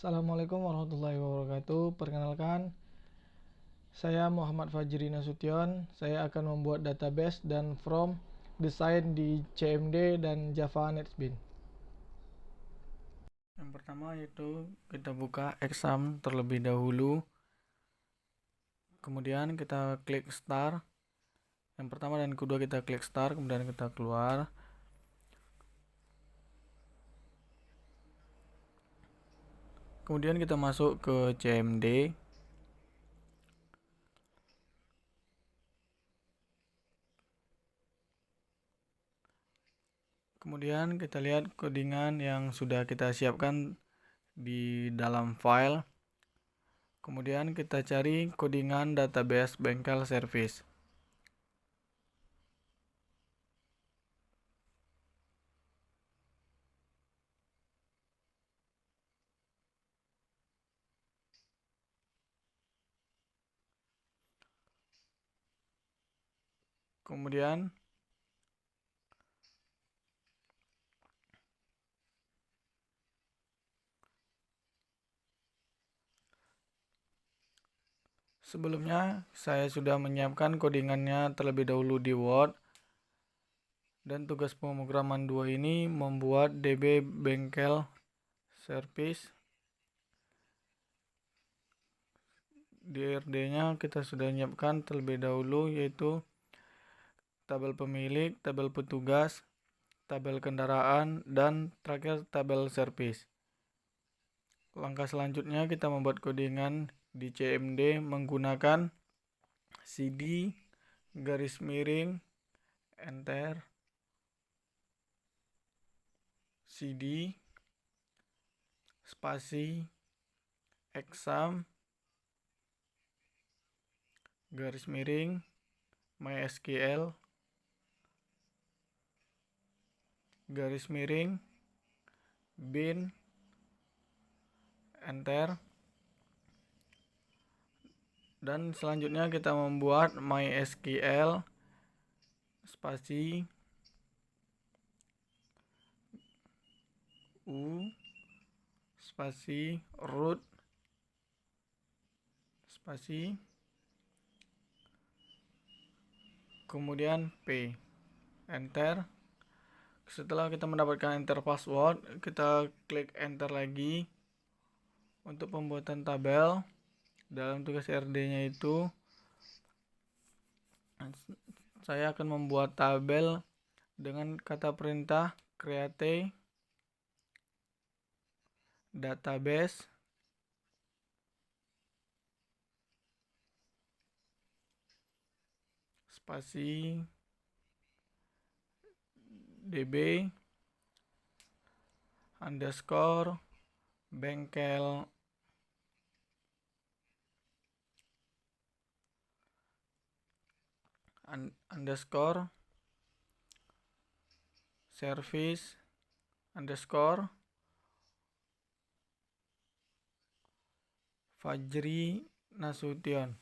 Assalamualaikum warahmatullahi wabarakatuh. Perkenalkan, saya Muhammad Fajri Nasution. Saya akan membuat database dan from desain di CMD dan Java NetBeans. Yang pertama yaitu kita buka exam terlebih dahulu. Kemudian kita klik start. Yang pertama dan kedua kita klik start, kemudian kita keluar. Kemudian kita masuk ke CMD. Kemudian kita lihat codingan yang sudah kita siapkan di dalam file. Kemudian kita cari codingan database bengkel service. Kemudian sebelumnya saya sudah menyiapkan codingannya terlebih dahulu di Word. Dan tugas pemrograman 2 ini membuat DB bengkel service. DRD-nya kita sudah menyiapkan terlebih dahulu, yaitu tabel pemilik, tabel petugas, tabel kendaraan, dan terakhir tabel service. Langkah selanjutnya kita membuat codingan di CMD menggunakan cd garis miring enter cd spasi exam garis miring mysql garis miring bin enter. Dan selanjutnya kita membuat mysql spasi u spasi root spasi kemudian p enter. Setelah kita mendapatkan enter password, kita klik enter lagi. Untuk pembuatan tabel dalam tugas RD-nya itu saya akan membuat tabel dengan kata perintah create database spasi db underscore bengkel underscore service underscore Fajri Nasution.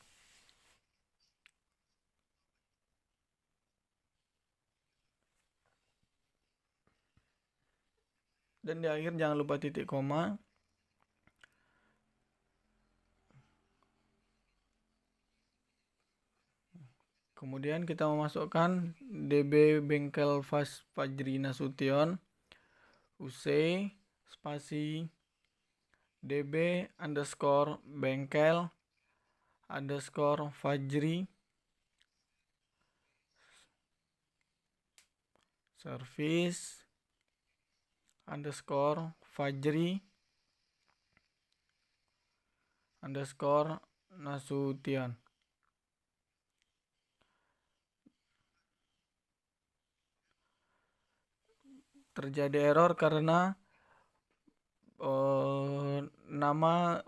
Dan di akhir jangan lupa titik koma. Kemudian kita memasukkan DB bengkel Fajri Nasution UC spasi DB underscore bengkel underscore Fajri service underscore Fajri underscore Nasution. Terjadi error karena nama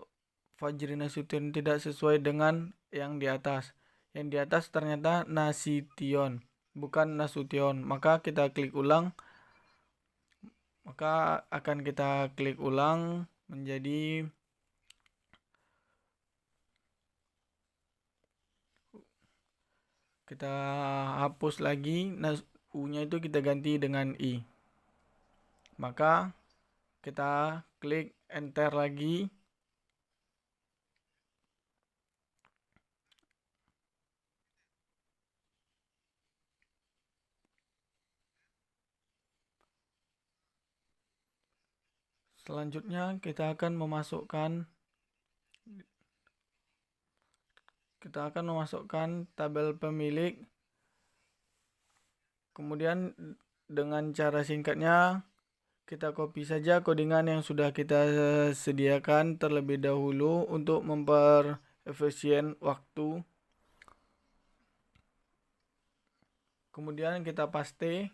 Fajri Nasution tidak sesuai dengan yang di atas. Yang di atas ternyata Nasution, bukan Nasution. Maka kita klik ulang. Maka akan kita klik ulang menjadi kita hapus lagi U-nya itu kita ganti dengan I. Maka kita klik enter lagi. Selanjutnya kita akan memasukkan tabel pemilik. Kemudian dengan cara singkatnya kita copy saja codingan yang sudah kita sediakan terlebih dahulu untuk memperefisien waktu. Kemudian kita paste.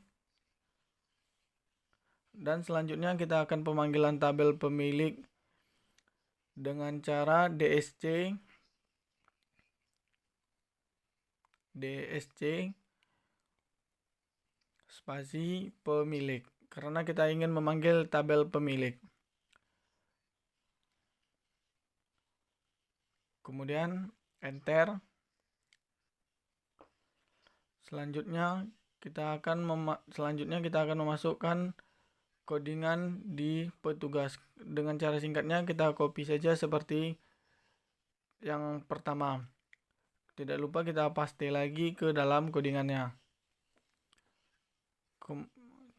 Dan selanjutnya kita akan pemanggilan tabel pemilik dengan cara dsc spasi pemilik, karena kita ingin memanggil tabel pemilik. Kemudian enter. Selanjutnya kita akan memasukkan codingan di petugas. Dengan cara singkatnya kita copy saja seperti yang pertama. Tidak lupa kita paste lagi ke dalam codingannya.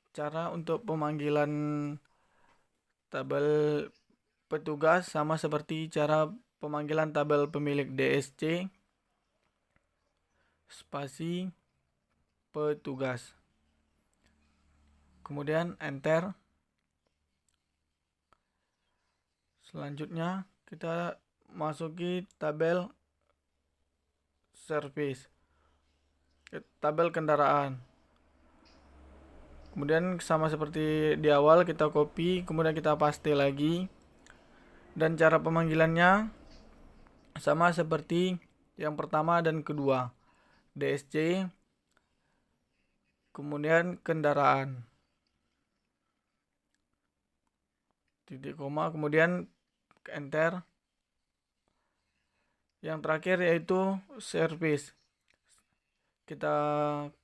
Cara untuk pemanggilan tabel petugas sama seperti cara pemanggilan tabel pemilik dsc spasi petugas. Kemudian enter. Selanjutnya kita masuki tabel service, tabel kendaraan. Kemudian sama seperti di awal kita copy, kemudian kita paste lagi. Dan cara pemanggilannya sama seperti yang pertama dan kedua. DSC, kemudian kendaraan, titik koma, kemudian enter. Yang terakhir yaitu service. Kita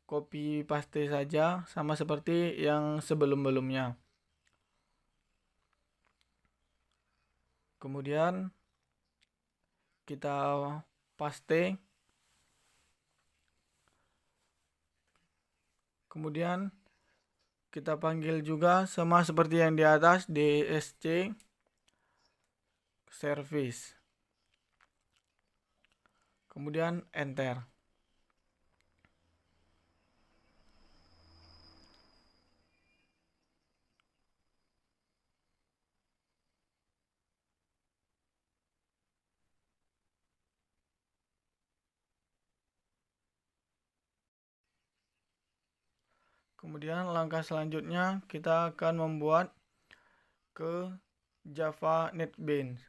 copy paste saja sama seperti yang sebelum-belumnya. Kemudian kita paste. Kemudian kita panggil juga sama seperti yang di atas, dsc service. Kemudian enter. Kemudian langkah selanjutnya kita akan membuat ke Java NetBeans.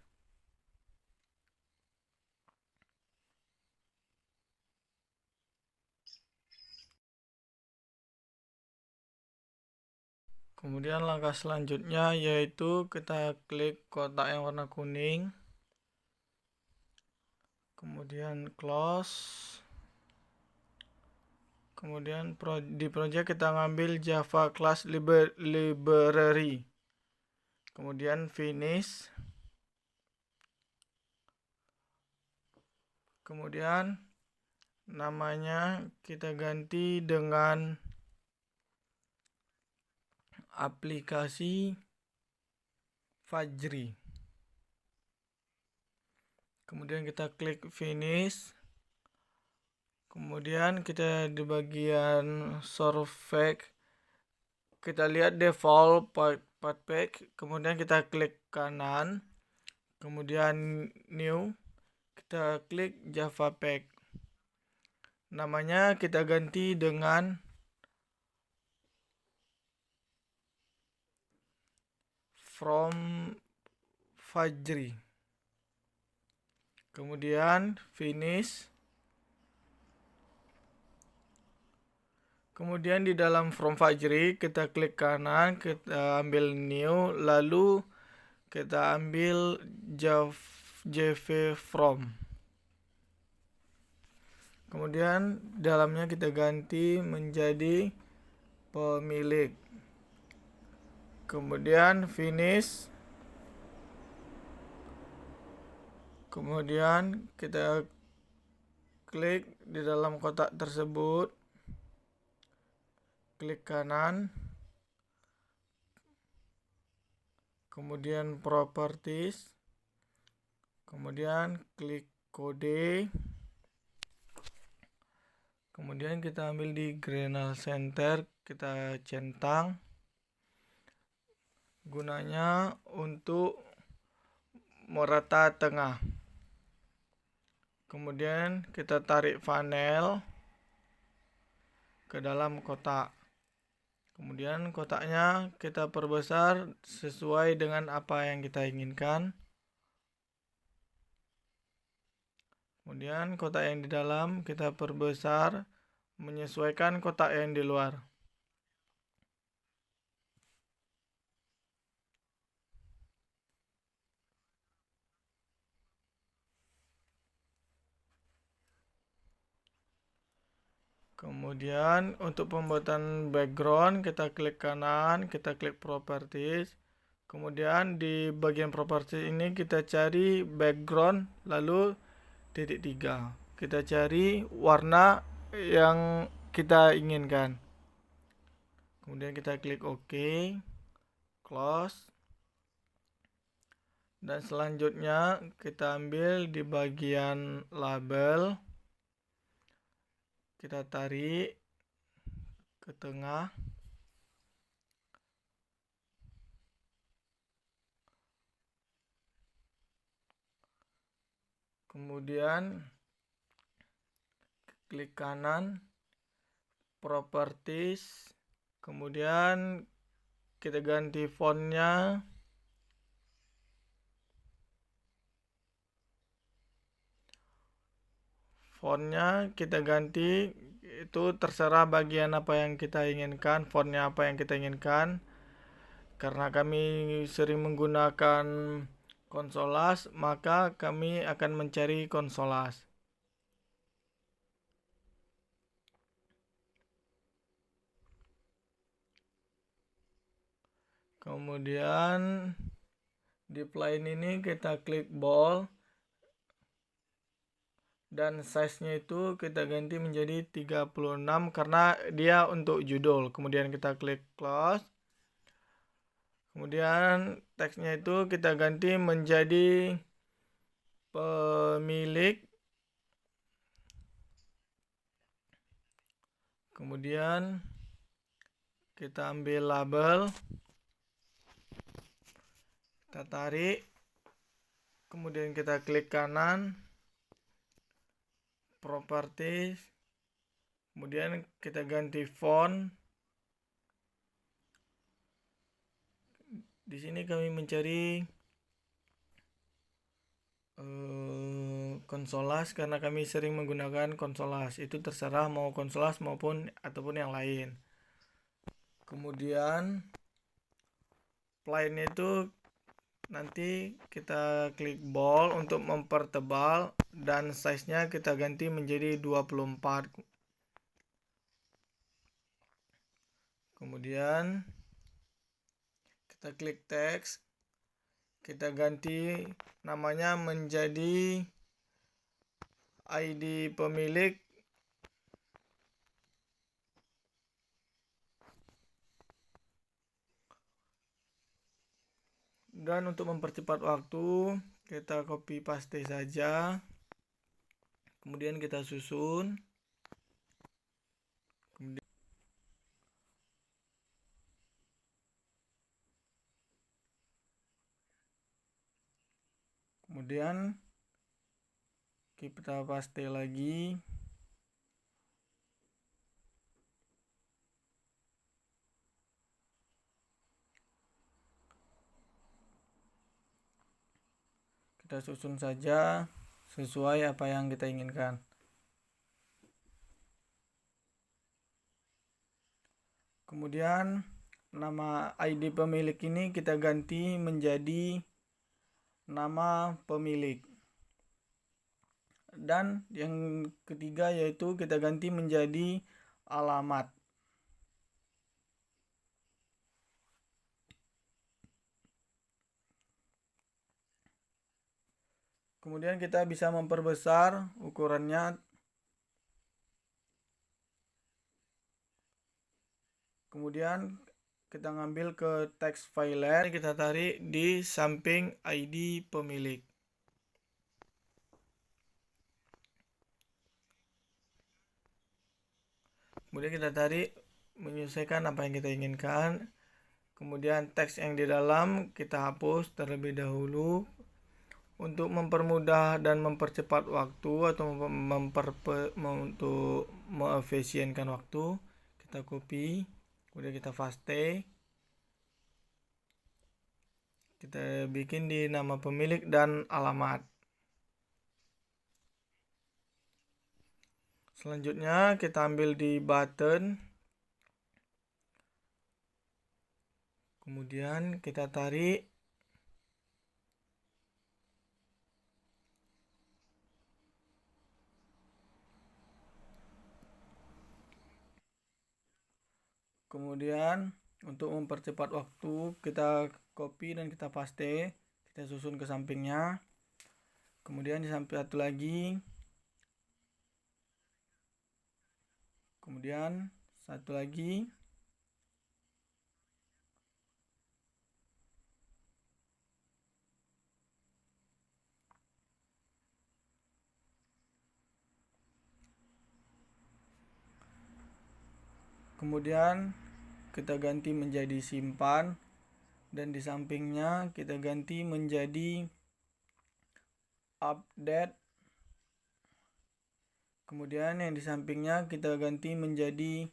Kemudian langkah selanjutnya yaitu kita klik kotak yang warna kuning. Kemudian close. Kemudian di project kita ngambil Java Class Library. Kemudian finish. Kemudian namanya kita ganti dengan aplikasi Fajri. Kemudian kita klik finish. Kemudian kita di bagian survey kita lihat default path, kemudian kita klik kanan, kemudian new, kita klik Java Pack. Namanya kita ganti dengan from Fajri. Kemudian finish. Kemudian di dalam from Fajri kita klik kanan, kita ambil new, lalu kita ambil jv from. Kemudian dalamnya kita ganti menjadi pemilik. Kemudian finish. Kemudian kita klik di dalam kotak tersebut, klik kanan, kemudian properties, kemudian klik kode, kemudian kita ambil di Grenal Center, kita centang, gunanya untuk merata tengah. Kemudian kita tarik funnel ke dalam kotak. Kemudian kotaknya kita perbesar sesuai dengan apa yang kita inginkan. Kemudian kotak yang di dalam kita perbesar menyesuaikan kotak yang di luar. Kemudian untuk pembuatan background kita klik kanan, kita klik properties. Kemudian di bagian properties ini kita cari background lalu titik 3. Kita cari warna yang kita inginkan. Kemudian kita klik OK, close. Dan selanjutnya kita ambil di bagian label. Kita tarik ke tengah. Kemudian klik kanan, properties. Kemudian kita ganti fontnya. Fontnya kita ganti, itu terserah bagian apa yang kita inginkan, fontnya apa yang kita inginkan. Karena kami sering menggunakan Consolas, maka kami akan mencari Consolas. Kemudian di plane ini kita klik bold. Dan size-nya itu kita ganti menjadi 36 karena dia untuk judul. Kemudian kita klik close. Kemudian teksnya itu kita ganti menjadi pemilik. Kemudian kita ambil label. Kita tarik. Kemudian kita klik kanan. Properties. Kemudian kita ganti font. Di sini kami mencari Consolas karena kami sering menggunakan Consolas. Itu terserah mau Consolas maupun ataupun yang lain. Kemudian plane itu nanti kita klik bold untuk mempertebal dan size-nya kita ganti menjadi 24. Kemudian kita klik teks, kita ganti namanya menjadi ID pemilik. Dan untuk mempercepat waktu, kita copy paste saja. Kemudian kita susun. Kemudian kita paste lagi. Kita susun saja sesuai apa yang kita inginkan. Kemudian nama ID pemilik ini kita ganti menjadi nama pemilik. Dan yang ketiga yaitu kita ganti menjadi alamat. Kemudian kita bisa memperbesar ukurannya. Kemudian kita ngambil ke text file, kita tarik di samping ID pemilik. Kemudian kita tarik menyesuaikan apa yang kita inginkan. Kemudian teks yang di dalam kita hapus terlebih dahulu. Untuk mempermudah dan mempercepat waktu atau untuk mengefisienkan waktu, kita copy, kemudian kita paste. Kita bikin di nama pemilik dan alamat. Selanjutnya kita ambil di button. Kemudian kita tarik. Kemudian untuk mempercepat waktu, kita copy dan kita paste. Kita susun ke sampingnya. Kemudian di samping satu lagi. Kemudian satu lagi. Kemudian kita ganti menjadi simpan, dan di sampingnya kita ganti menjadi update. Kemudian yang di sampingnya kita ganti menjadi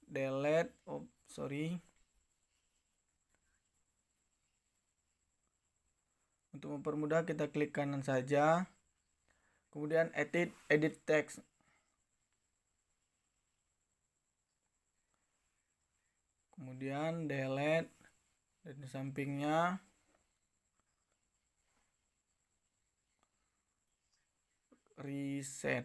delete. Untuk mempermudah kita klik kanan saja. Kemudian edit text. Kemudian delete, dan di sampingnya reset.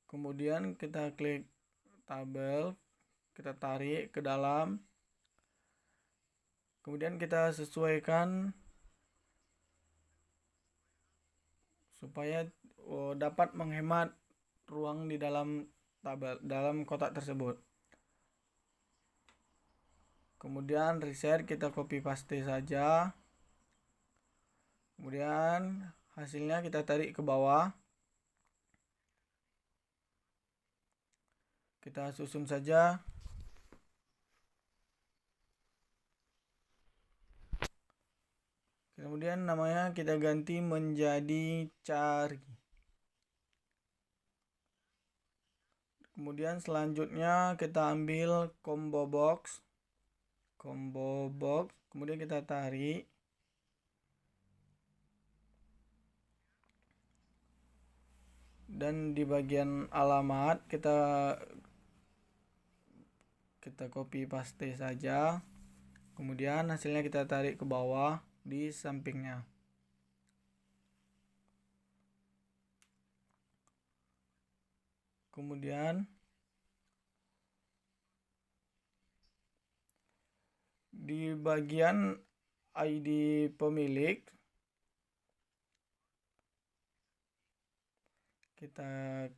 Kemudian kita klik tabel, kita tarik ke dalam. Kemudian kita sesuaikan supaya dapat menghemat ruang di dalam tabel, dalam kotak tersebut. Kemudian reset, kita copy paste saja. Kemudian hasilnya kita tarik ke bawah. Kita susun saja. Kemudian namanya kita ganti menjadi cari. Kemudian selanjutnya kita ambil combo box. Kemudian kita tarik. Dan di bagian alamat kita copy paste saja. Kemudian hasilnya kita tarik ke bawah di sampingnya. Kemudian di bagian ID pemilik kita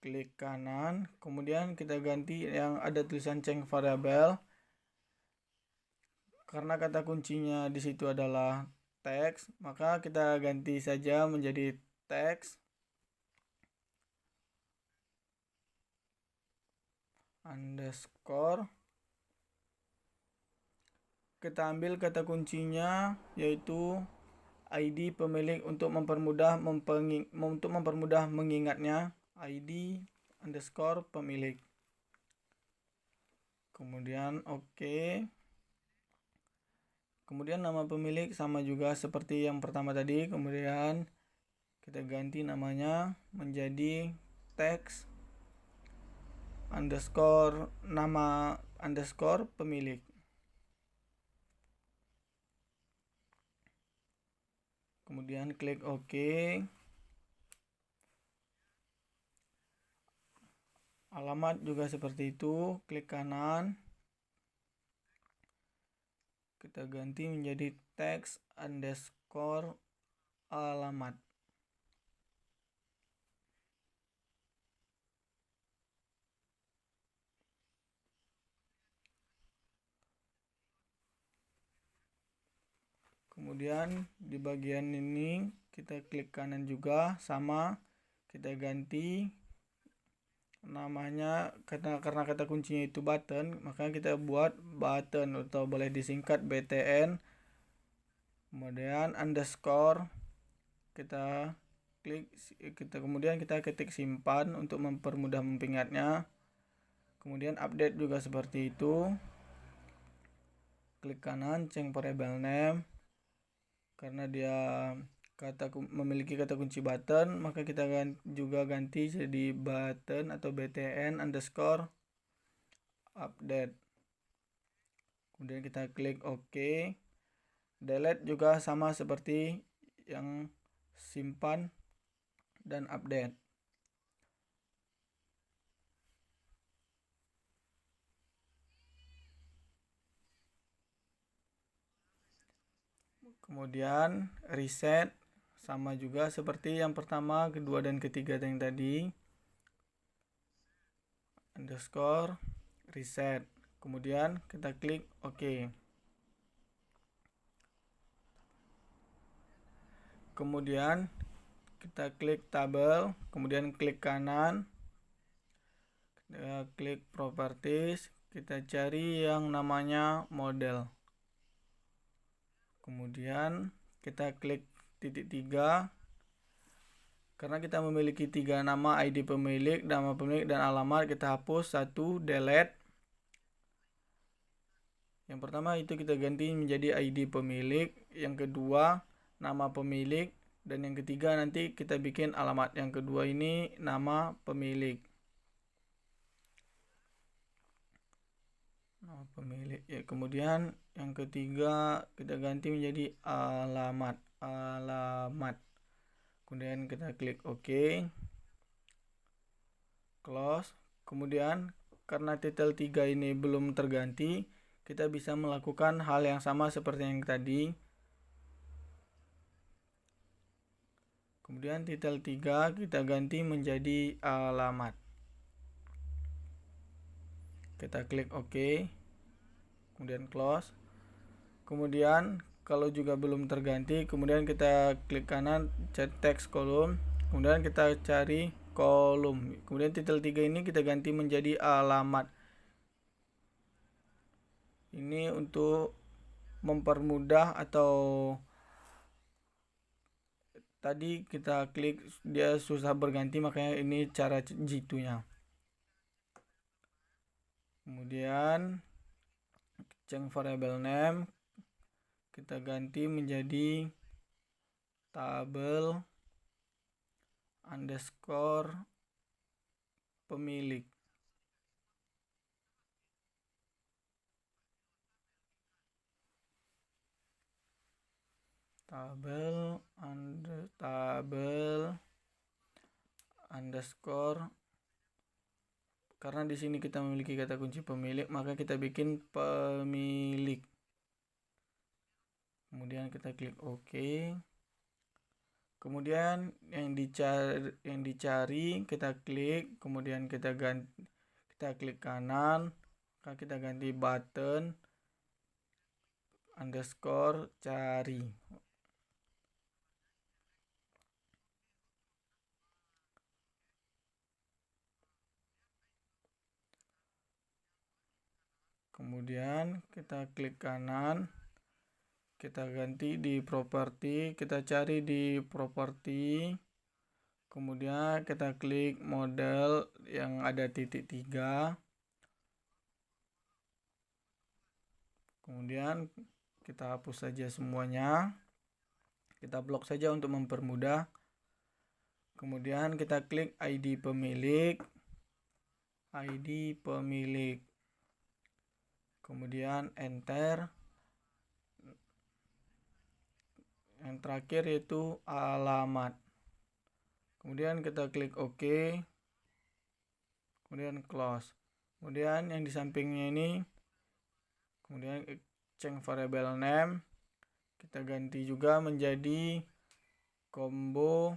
klik kanan, kemudian kita ganti yang ada tulisan change variable. Karena kata kuncinya di situ adalah teks, maka kita ganti saja menjadi teks underscore. Kita ambil kata kuncinya yaitu ID pemilik untuk mempermudah mengingatnya, ID underscore pemilik. Kemudian oke. Kemudian nama pemilik sama juga seperti yang pertama tadi. Kemudian kita ganti namanya menjadi teks underscore nama underscore pemilik. Kemudian klik OK. Alamat juga seperti itu, klik kanan. Kita ganti menjadi teks underscore alamat. Kemudian di bagian ini kita klik kanan juga, sama kita ganti namanya, karena kata kuncinya itu button, maka kita buat button atau boleh disingkat BTN, kemudian underscore kita klik, kemudian kita ketik simpan untuk mempermudah mengingatnya. Kemudian update juga seperti itu, klik kanan change variable name, karena dia memiliki kata kunci button, maka kita juga ganti jadi button atau btn underscore update. Kemudian kita klik OK. Delete juga sama seperti yang simpan dan update. Kemudian reset sama juga seperti yang pertama, kedua, dan ketiga yang tadi, underscore reset. Kemudian kita klik OK. Kemudian kita klik tabel, kemudian klik kanan, kita klik properties, kita cari yang namanya model. Kemudian kita klik titik 3. Karena kita memiliki 3 nama, ID pemilik, nama pemilik, dan alamat, kita hapus 1, delete. Yang pertama itu kita ganti menjadi ID pemilik, yang kedua nama pemilik, dan yang ketiga nanti kita bikin alamat. Yang kedua ini nama pemilik. Nama pemilik. Ya, kemudian yang ketiga kita ganti menjadi alamat. Kemudian kita klik OK, close. Kemudian karena titel 3 ini belum terganti, kita bisa melakukan hal yang sama seperti yang tadi. Kemudian titel 3 kita ganti menjadi alamat. Kita klik OK, kemudian close. Kemudian kalau juga belum terganti, kemudian kita klik kanan cari text kolom, kemudian kita cari kolom. Kemudian titel 3 ini kita ganti menjadi alamat. Ini untuk mempermudah, atau tadi kita klik dia susah berganti, makanya ini cara jitunya. Kemudian change variable name kita ganti menjadi tabel underscore pemilik. Tabel underscore, karena di sini kita memiliki kata kunci pemilik, maka kita bikin pemilik. Kemudian kita klik OK. Kemudian yang dicari kita klik, kemudian kita klik kanan, maka kita ganti button underscore cari. Kemudian kita klik kanan, kita ganti di properti, kita cari di properti, kemudian kita klik model yang ada titik 3, kemudian kita hapus saja semuanya, kita blok saja untuk mempermudah. Kemudian kita klik ID pemilik, kemudian enter. Yang terakhir yaitu alamat. Kemudian kita klik OK, kemudian close. Kemudian yang di sampingnya ini, kemudian change variable name kita ganti juga menjadi combo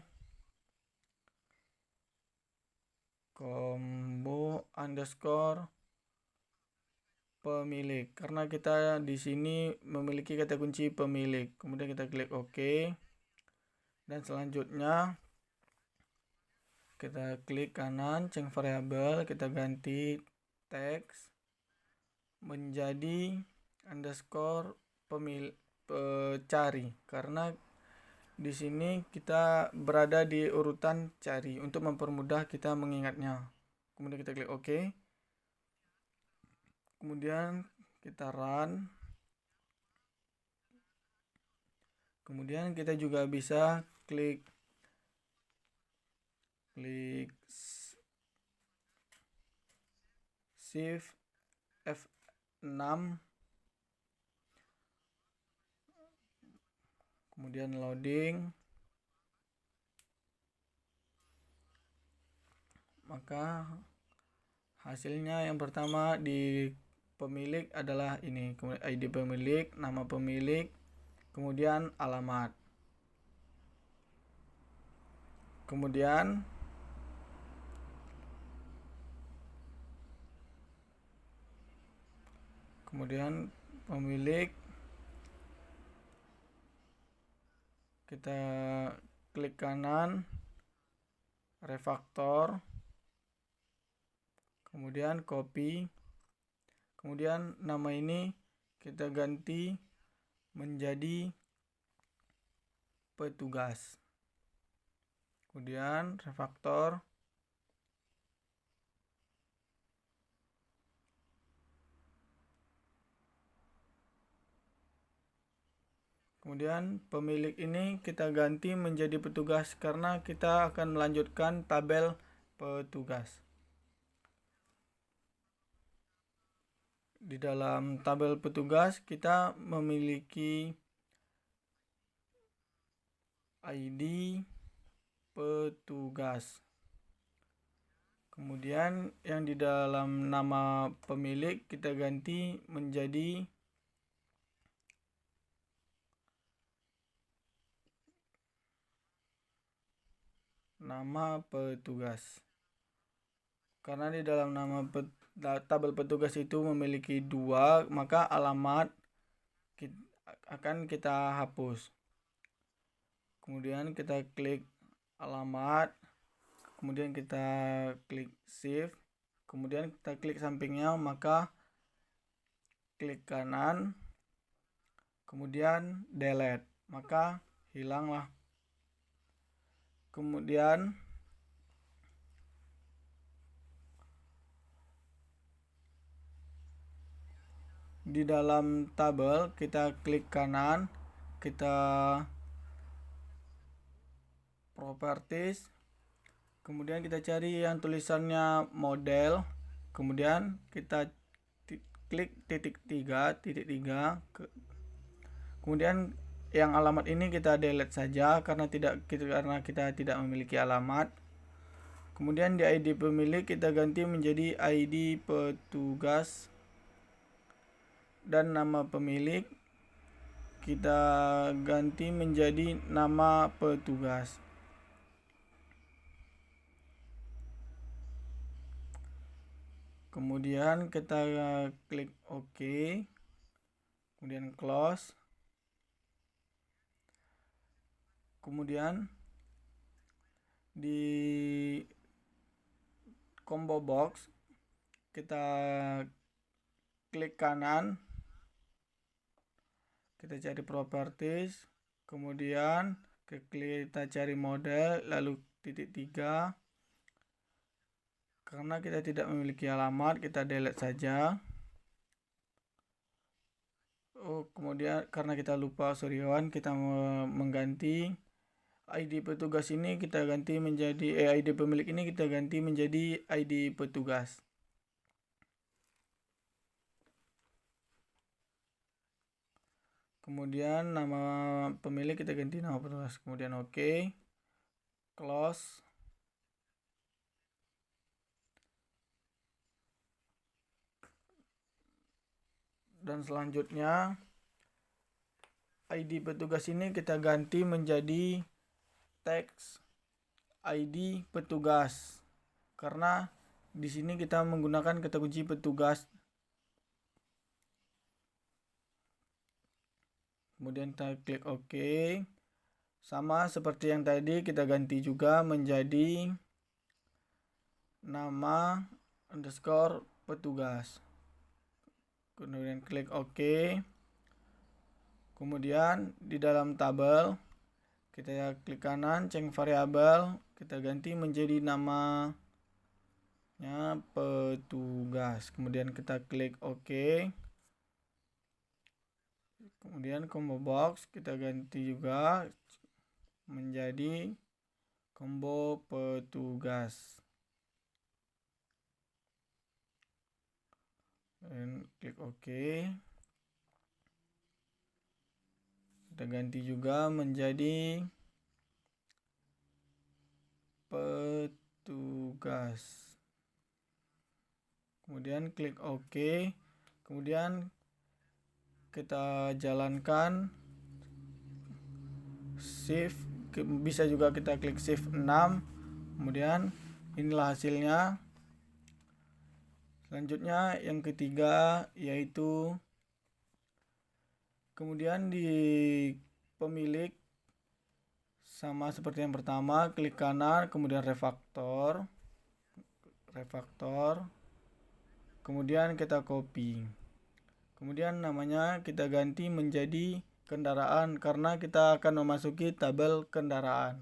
underscore pemilik, karena kita di sini memiliki kata kunci pemilik. Kemudian kita klik OK, dan selanjutnya kita klik kanan, change variable, kita ganti teks menjadi underscore cari, karena di sini kita berada di urutan cari untuk mempermudah kita mengingatnya. Kemudian kita klik OK. Kemudian kita run. Kemudian kita juga bisa klik shift F6, kemudian loading, maka hasilnya yang pertama di pemilik adalah ini, kemudian ID pemilik, nama pemilik, kemudian alamat, kemudian pemilik, kita klik kanan, refaktor, kemudian copy, kemudian nama ini kita ganti menjadi petugas, kemudian refaktor, kemudian pemilik ini kita ganti menjadi petugas karena kita akan melanjutkan tabel petugas. Di dalam tabel petugas kita memiliki ID petugas. Kemudian yang di dalam nama pemilik kita ganti menjadi nama petugas. Karena di dalam nama tabel petugas itu memiliki 2, maka alamat akan kita hapus. Kemudian kita klik alamat, kemudian kita klik shift, kemudian kita klik sampingnya, maka klik kanan, kemudian delete, maka hilanglah. Kemudian di dalam tabel kita klik kanan, kita properties, kemudian kita cari yang tulisannya model, kemudian kita klik titik 3, kemudian yang alamat ini kita delete saja karena kita tidak memiliki alamat. Kemudian di ID pemilik kita ganti menjadi ID petugas, dan nama pemilik kita ganti menjadi nama petugas. Kemudian kita klik OK, kemudian close. Kemudian di combo box kita klik kanan, kita cari properties, kemudian kita cari model, lalu titik 3. Karena kita tidak memiliki alamat, kita delete saja. Kemudian karena kita lupa kita mengganti ID petugas ini kita ganti menjadi ID pemilik ini kita ganti menjadi ID petugas. Kemudian nama pemilik kita ganti nama petugas, kemudian OK, close. Dan selanjutnya ID petugas ini kita ganti menjadi teks ID petugas, karena di sini kita menggunakan kata kunci petugas. kemudian kita klik OK. Sama seperti yang tadi, kita ganti juga menjadi nama underscore petugas, kemudian klik OK. Kemudian di dalam tabel kita klik kanan, change variabel, kita ganti menjadi namanya petugas, kemudian kita klik OK. Kemudian combo box kita ganti juga menjadi combo petugas, dan klik OK. Kita ganti juga menjadi petugas, kemudian klik OK. Kemudian kita jalankan shift, bisa juga kita klik shift 6. Kemudian inilah hasilnya. Selanjutnya yang ketiga yaitu kemudian di pemilik, sama seperti yang pertama, klik kanan, kemudian refaktor, kemudian kita copy, kemudian namanya kita ganti menjadi kendaraan karena kita akan memasuki tabel kendaraan.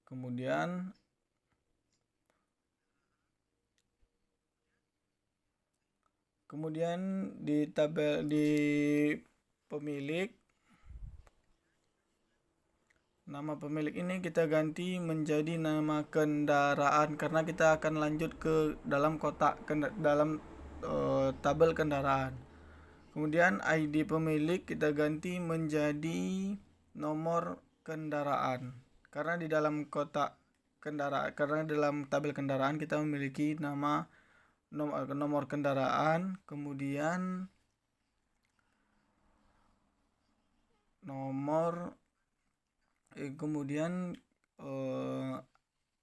Kemudian di tabel di pemilik, nama pemilik ini kita ganti menjadi nama kendaraan karena kita akan lanjut ke dalam kotak dalam tabel kendaraan. Kemudian ID pemilik kita ganti menjadi nomor kendaraan karena di dalam kotak kendaraan, karena dalam tabel kendaraan kita memiliki nama nomor kendaraan, kemudian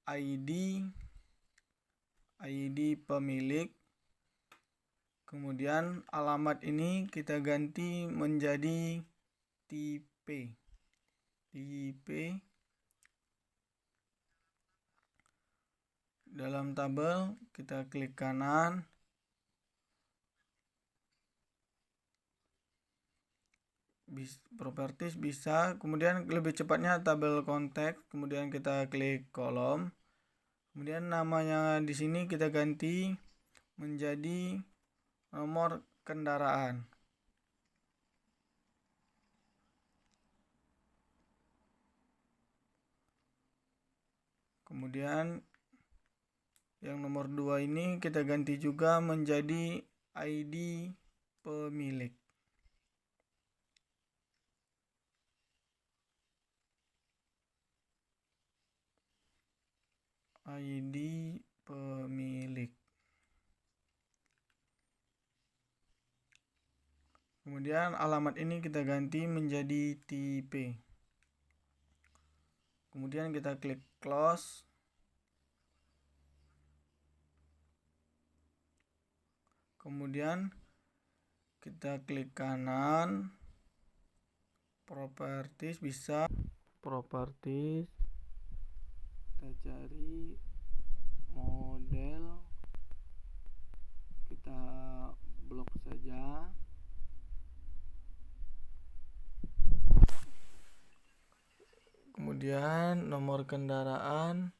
ID pemilik, kemudian alamat ini kita ganti menjadi tipe. Dalam tabel kita klik kanan, properties bisa, kemudian lebih cepatnya tabel konteks, kemudian kita klik kolom, kemudian namanya di sini kita ganti menjadi nomor kendaraan. Kemudian yang nomor 2 ini kita ganti juga menjadi ID pemilik. ID pemilik. Kemudian alamat ini kita ganti menjadi tipe. Kemudian kita klik close. Kemudian kita klik kanan, properties bisa, properties, kita cari model, kita blok saja. Kemudian nomor kendaraan,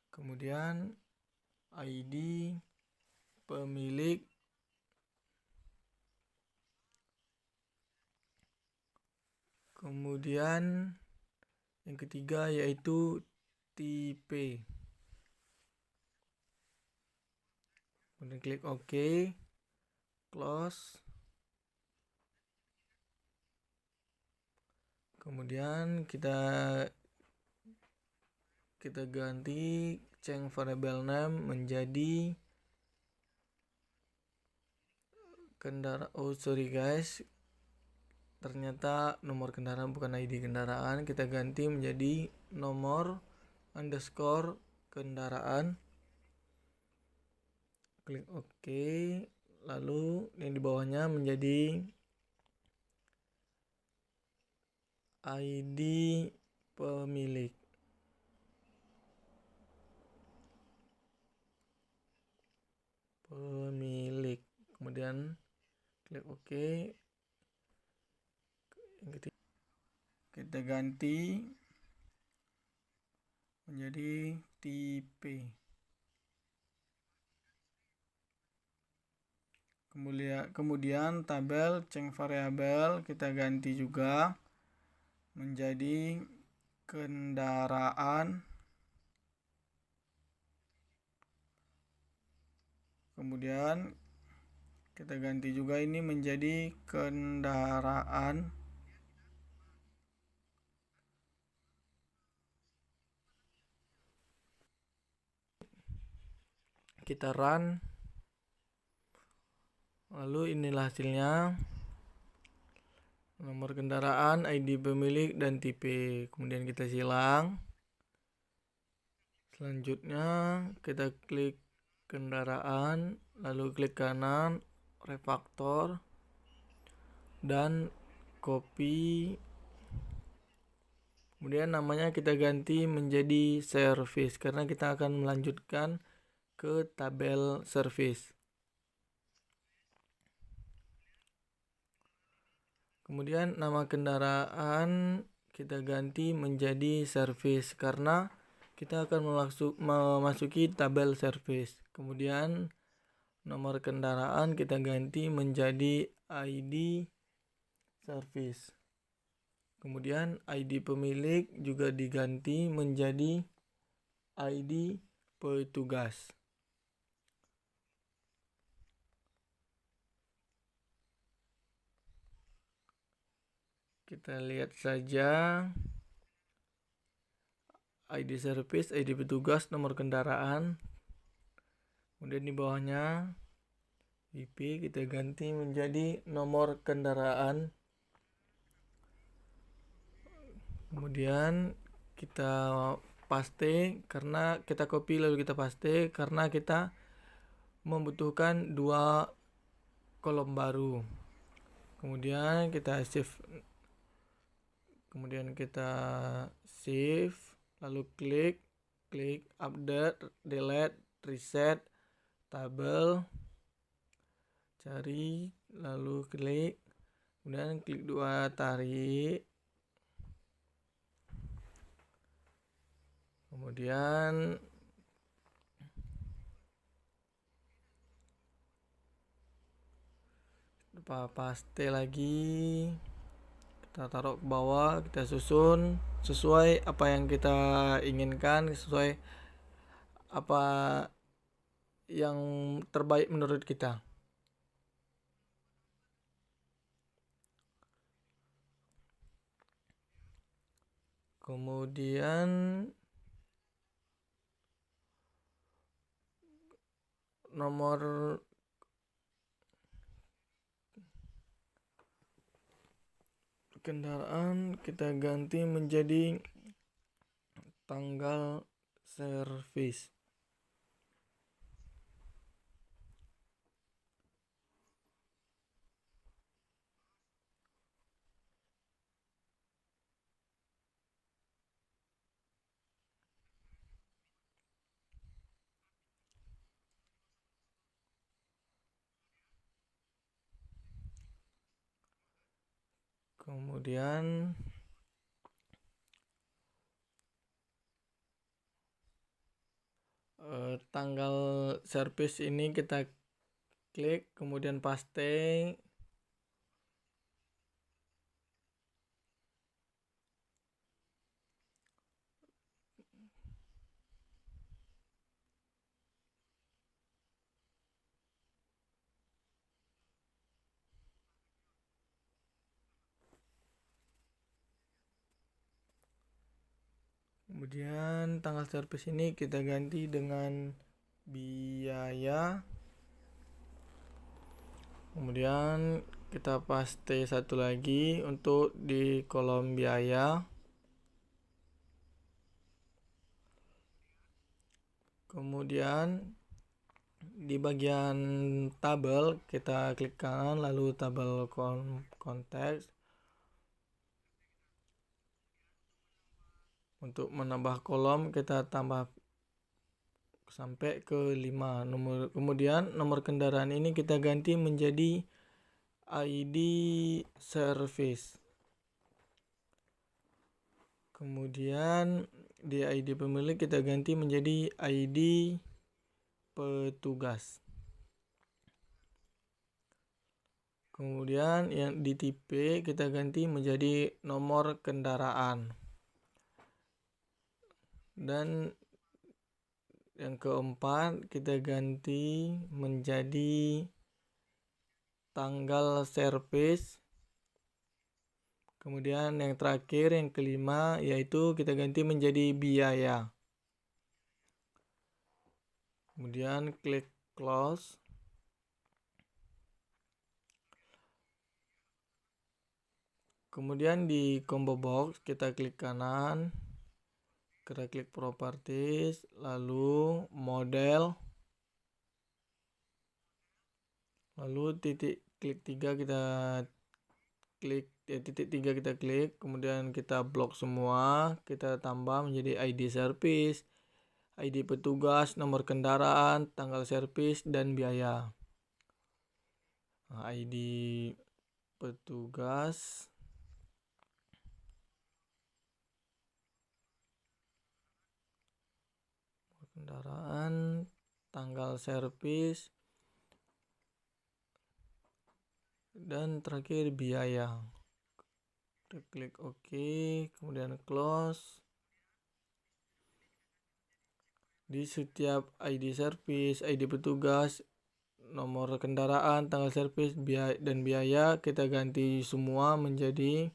kemudian ID pemilik, kemudian yang ketiga yaitu tipe. Kemudian klik OK, close. Kemudian kita ganti change variable name menjadi guys, ternyata nomor kendaraan bukan ID kendaraan, kita ganti menjadi nomor underscore kendaraan. Klik OK. lalu yang di bawahnya menjadi ID pemilik. Kemudian klik OK. Yang ketiga kita ganti menjadi tipe. Kemudian tabel ceng variabel kita ganti juga menjadi kendaraan. Kemudian kita ganti juga ini menjadi kendaraan. Kita run. Lalu inilah hasilnya. Nomor kendaraan, ID pemilik, dan tipe. Kemudian kita silang. Selanjutnya kita klik kendaraan, lalu klik kanan, refaktor, dan copy. Kemudian namanya kita ganti menjadi service karena kita akan melanjutkan ke tabel service. Kemudian nama kendaraan kita ganti menjadi service karena kita akan memasuki tabel service. Kemudian nomor kendaraan kita ganti menjadi ID service. Kemudian ID pemilik juga diganti menjadi ID petugas. Kita lihat saja ID service, ID petugas, nomor kendaraan. Kemudian di bawahnya IP kita ganti menjadi nomor kendaraan. Kemudian kita paste karena kita copy lalu kita paste karena kita membutuhkan 2 kolom baru. Kemudian kita save. Lalu klik update, delete, reset, tabel, cari, lalu klik, kemudian klik 2 tarik, kemudian paste lagi, kita taruh ke bawah, kita susun sesuai apa yang kita inginkan, sesuai apa yang terbaik menurut kita. Kemudian nomor kendaraan kita ganti menjadi tanggal servis. Kemudian tanggal servis ini kita klik, kemudian paste. Kemudian tanggal servis ini kita ganti dengan biaya. Kemudian kita paste satu lagi untuk di kolom biaya. Kemudian Di bagian tabel kita klik kanan, lalu tabel konteks. Untuk menambah kolom kita tambah sampai ke 5 kemudian nomor kendaraan ini kita ganti menjadi ID service. Kemudian di ID pemilik kita ganti menjadi ID petugas. Kemudian yang di tipe kita ganti menjadi nomor kendaraan. Dan yang keempat kita ganti menjadi tanggal servis. Kemudian yang terakhir yang kelima yaitu kita ganti menjadi biaya. Kemudian klik close. Kemudian di combo box kita klik kanan, kita klik properties, lalu model, lalu titik 3 kita klik, titik 3 kita klik, kemudian kita blok semua, kita tambah menjadi ID service, ID petugas, nomor kendaraan, tanggal servis, dan biaya. ID petugas, kendaraan, tanggal servis, dan terakhir biaya. Kita klik OK, kemudian close. Di setiap ID service, ID petugas, nomor kendaraan, tanggal servis, dan biaya kita ganti semua menjadi,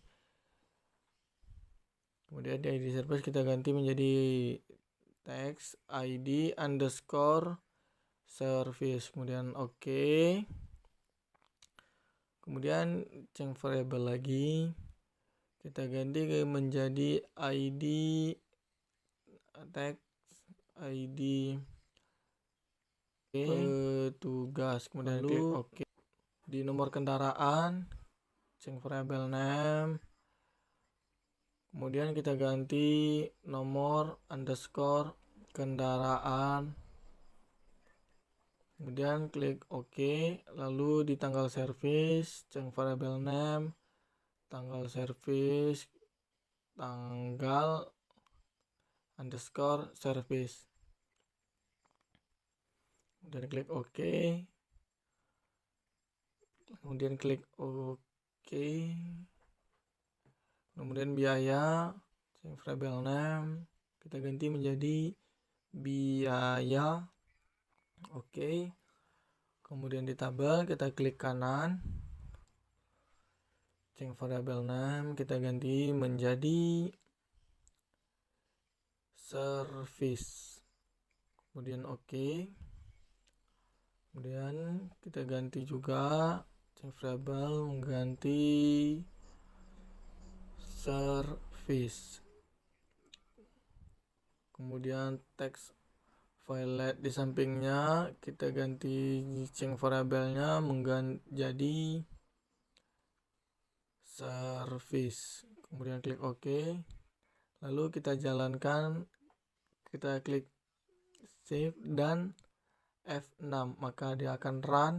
kemudian di ID service kita ganti menjadi teks ID underscore service, kemudian OK. Kemudian change variable lagi, kita ganti menjadi ID teks ID petugas, kemudian klik OK. Di nomor kendaraan change variable name, kemudian kita ganti nomor underscore kendaraan, kemudian klik OK. Lalu di tanggal service change variable name, tanggal service, tanggal underscore service, kemudian klik OK, kemudian klik OK. Kemudian biaya change variable name kita ganti menjadi biaya. Oke. Kemudian di tabel kita klik kanan, change variable name kita ganti menjadi service, kemudian oke. Kemudian kita ganti juga change variable mengganti service, kemudian teks violet di sampingnya kita ganti change variable-nya menjadi service, kemudian klik OK. Lalu kita jalankan, kita klik save dan F6, maka dia akan run